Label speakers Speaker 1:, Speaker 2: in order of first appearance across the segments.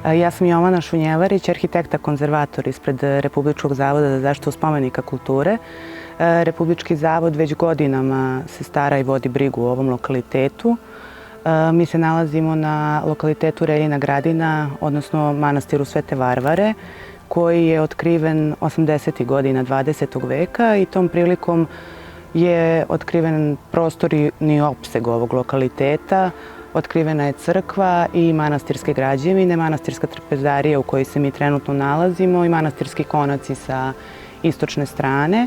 Speaker 1: Ja sam Jovana Šunjevarić, arhitekta konzervator ispred Republičkog zavoda za zaštitu spomenika kulture. Republički zavod već godinama se stara i vodi brigu o ovom lokalitetu. Mi se nalazimo na lokalitetu Renjina Gradina, odnosno manastiru Svete Varvare, koji je otkriven 80. godina 20. veka i tom prilikom je otkriven prostorni opseg ovog lokaliteta. Otkrivena je crkva i manastirske građevine, manastirska trpezarija u kojoj se mi trenutno nalazimo i manastirski konaci sa istočne strane.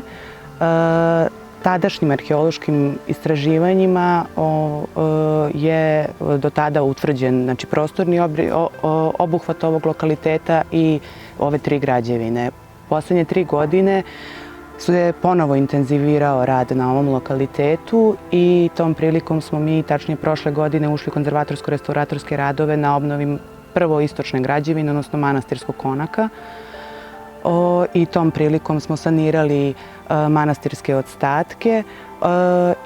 Speaker 1: Tadašnjim arheološkim istraživanjima je do tada utvrđen prostorni obuhvat ovog lokaliteta i ove tri građevine. Poslednje 3 godine se ponovo intenzivirao rad na ovom lokalitetu i tom prilikom smo mi, tačnije prošle godine, ušli u konzervatorsko-restauratorske radove na obnovi prvo istočne građevine, odnosno manastirskog konaka. I tom prilikom smo sanirali manastirske ostatke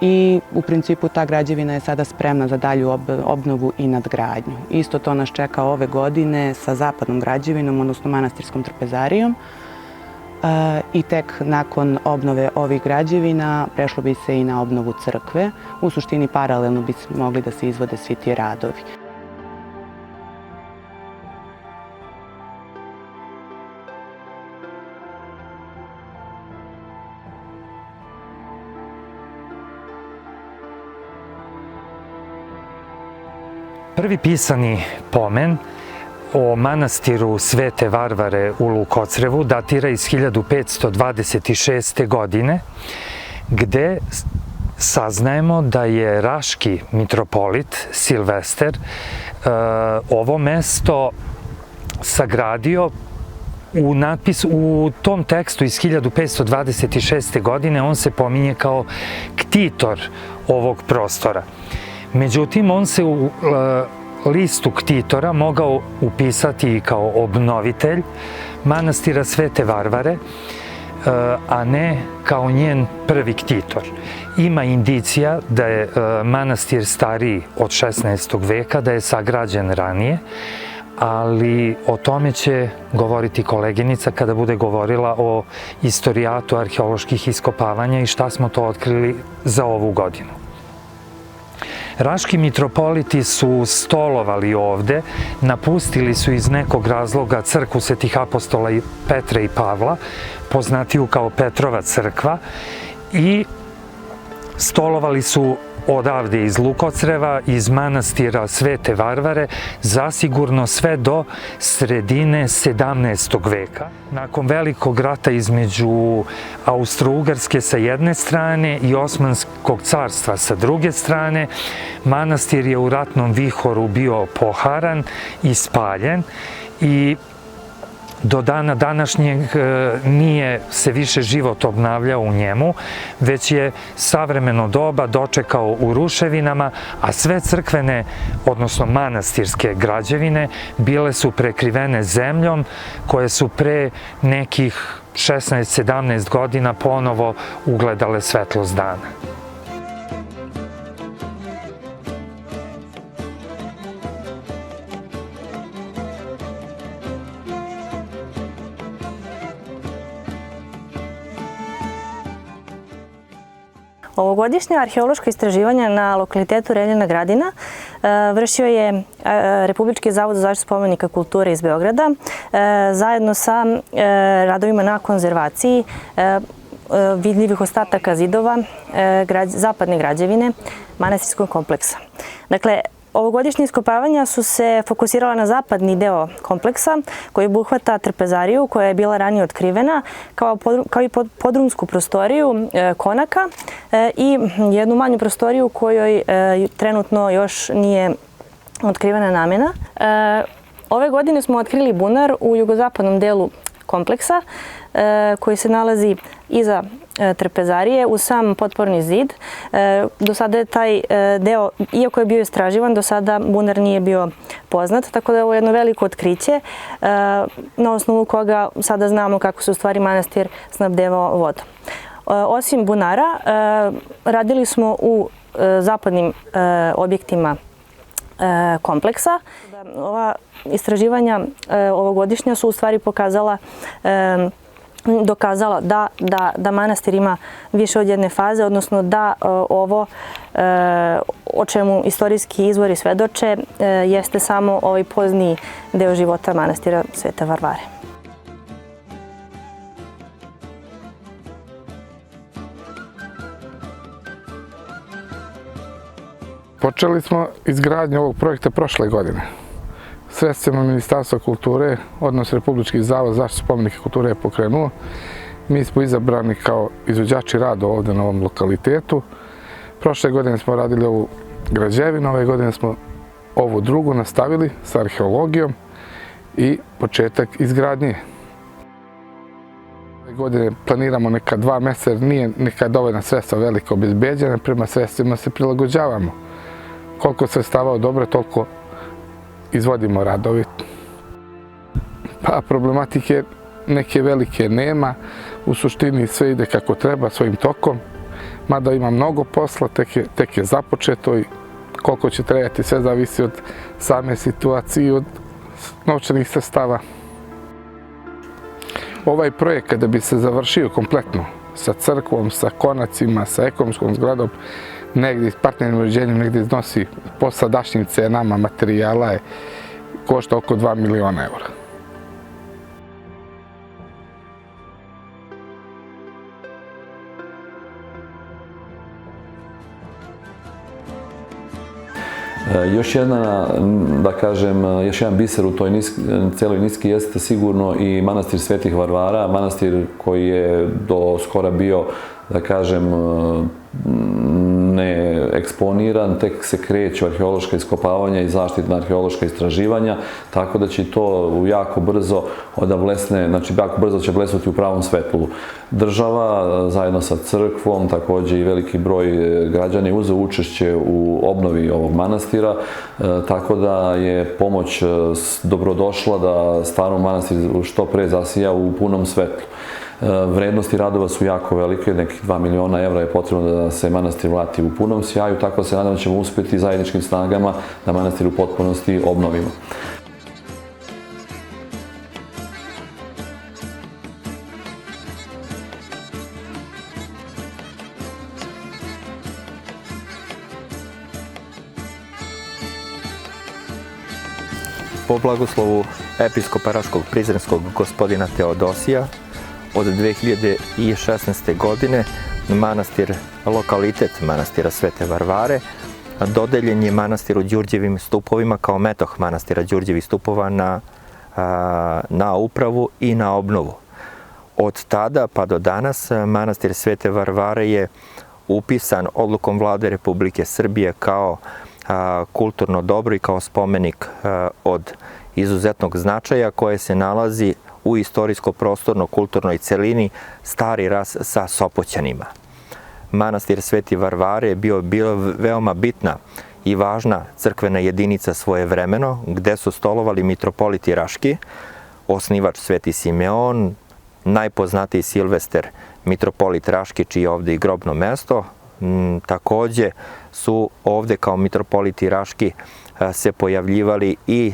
Speaker 1: i u principu ta građevina je sada spremna za dalju obnovu i nadgradnju. Isto to nas čeka ove godine sa zapadnom građevinom, odnosno manastirskom trpezarijom. I tek nakon obnove ovih građevina prešlo bi se i na obnovu crkve. U suštini paralelno bi mogli da se izvode svi ti radovi.
Speaker 2: Prvi pisani pomen o manastiru Svete Varvare u Lukocrevu datira iz 1526. godine, gde saznajemo da je raški mitropolit Silvester ovo mesto sagradio. U tom tekstu iz 1526. godine on se pominje kao ktitor ovog prostora. Međutim, on se u listu ktitora mogao upisati i kao obnovitelj manastira Svete Varvare, a ne kao njen prvi ktitor. Ima indicija da je manastir stariji od 16. veka, da je sagrađen ranije, ali o tome će govoriti koleginica kada bude govorila o istorijatu arheoloških iskopavanja i šta smo to otkrili za ovu godinu. Raški mitropoliti su stolovali ovde, napustili su iz nekog razloga crkvu Svetih apostola Petra i Pavla, poznatiju kao Petrova crkva, i stolovali su odavde iz Lukocreva, iz manastira Svete Varvare, zasigurno sve do sredine 17. veka. Nakon velikog rata između Austro-Ugarske sa jedne strane i Osmanskog carstva sa druge strane, manastir je u ratnom vihoru bio poharan i spaljen i do dana današnjeg nije se više život obnavljao u njemu, već je savremeno doba dočekao u ruševinama, a sve crkvene, odnosno manastirske građevine, bile su prekrivene zemljom, koje su pre nekih 16-17 godina ponovo ugledale svetlost dana.
Speaker 3: Ovogodišnje arheološko istraživanje na lokalitetu Renjina Gradina vršio je Republički zavod za zaštitu spomenika kulture iz Beograda zajedno sa radovima na konzervaciji vidljivih ostataka zidova zapadne građevine manastirskog kompleksa. Dakle, ovogodišnje iskopavanja su se fokusirala na zapadni deo kompleksa koji obuhvata trpezariju koja je bila ranije otkrivena, kao i podrumsku prostoriju konaka i jednu manju prostoriju kojoj trenutno još nije otkrivena namena. Ove godine smo otkrili bunar u jugozapadnom delu kompleksa koji se nalazi iza trpezarije uz sam potporni zid. Do sada je taj deo, iako je bio istraživan, do sada bunar nije bio poznat, tako da je ovo jedno veliko otkriće na osnovu koga sada znamo kako se u stvari manastir snabdevao vodom. Osim bunara, radili smo u zapadnim objektima kompleksa. Ova istraživanja ovogodišnja su u stvari dokazala da manastir ima više od jedne faze, odnosno da ovo o čemu istorijski izvori svedoče jeste samo ovaj pozniji deo života manastira Svete Varvare.
Speaker 4: Počeli smo izgradnju ovog projekta prošle godine. Sredstvima Ministarstva kulture, odnosno Republički zavod za zaštitu spomenika kulture je pokrenuo. Mi smo izabrani kao izvođači radova ovdje na ovom lokalitetu. Prošle godine smo radili ovu građevinu, ove godine smo ovu drugu nastavili sa arheologijom i početak izgradnje. Ove godine planiramo neka 2 mjeseca jer nije neka dovoljna sredstva veliko obezbeđena, prema sredstvima se prilagođavamo. Koliko sredstava odobre, toliko izvodimo radovi. Pa problematike neke velike nema, u suštini sve ide kako treba, svojim tokom, mada ima mnogo posla, tek je započeto i koliko će trajati, sve zavisi od same situacije i od novčanih sredstava. Ovaj projekat da bi se završio kompletno sa crkvom, sa konacima, sa ekonomskom zgradom, negdje s partnernim uređenjem negdje iznosi po sadašnjim cenama materijala košta oko 2 miliona eura.
Speaker 5: Još jedan biser u toj cijeloj Niski jeste sigurno i manastir Svetih Varvara, manastir koji je do skora bio, da kažem, ne eksponiran, tek se kreću arheološka iskopavanja i zaštitna arheološka istraživanja, tako da će to jako brzo da blesne, znači jako brzo će blesnuti u pravom svetlu. Država zajedno sa crkvom, također i veliki broj građana je uzeo učešće u obnovi ovog manastira, tako da je pomoć dobrodošla da stvarno manastir što pre zasija u punom svetlu. Vrednosti radova su jako velike, nekih 2 miliona evra je potrebno da se manastir vrati u punom sjaju, tako da se nadam da ćemo uspjeti zajedničkim snagama da manastir u potpunosti obnovimo.
Speaker 6: Po blagoslovu episkopa Raškog Prizrenskog gospodina Teodosija, od 2016. godine lokalitet manastira Svete Varvare dodeljen je manastiru Đurđevim stupovima kao metoh manastira Đurđevih stupova na upravu i na obnovu. Od tada pa do danas manastir Svete Varvare je upisan odlukom Vlade Republike Srbije kao kulturno dobro i kao spomenik od izuzetnog značaja koje se nalazi u istorijsko-prostorno-kulturnoj celini Stari Ras sa Sopoćanima. Manastir Sveti Varvare je bio veoma bitna i važna crkvena jedinica svojevremeno, gde su stolovali mitropoliti Raški, osnivač Sveti Simeon, najpoznatiji Silvester, mitropolit Raški, čiji je ovde i grobno mesto. Takođe su ovde kao mitropoliti Raški se pojavljivali i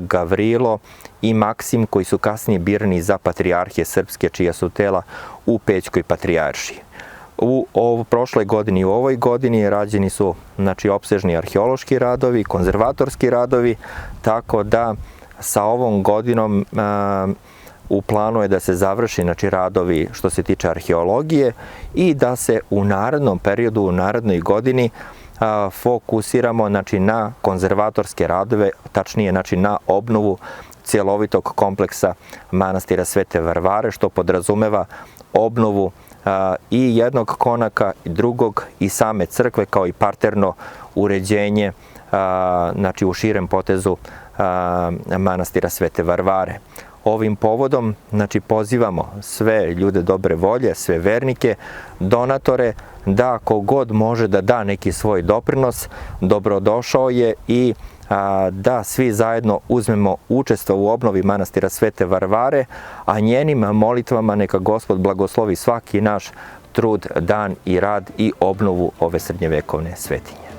Speaker 6: Gavrilo i Maksim, koji su kasnije birani za patrijarhije srpske, čija su tela u Pećkoj patrijaršiji. U prošloj godini i u ovoj godini rađeni su opsežni arheološki radovi, konzervatorski radovi, tako da sa ovom godinom u planu je da se završi radovi što se tiče arheologije i da se u narednom periodu, u narednoj godini fokusiramo na konzervatorske radove, tačnije na obnovu cjelovitog kompleksa manastira Svete Varvare, što podrazumeva obnovu i jednog konaka, i drugog, i same crkve, kao i parterno uređenje u širem potezu manastira Svete Varvare. Ovim povodom pozivamo sve ljude dobre volje, sve vernike, donatore, da kogod može da da neki svoj doprinos, dobrodošao je i da svi zajedno uzmemo učestvo u obnovi manastira Svete Varvare, a njenim molitvama neka Gospod blagoslovi svaki naš trud, dan i rad i obnovu ove srednjevekovne svetinje.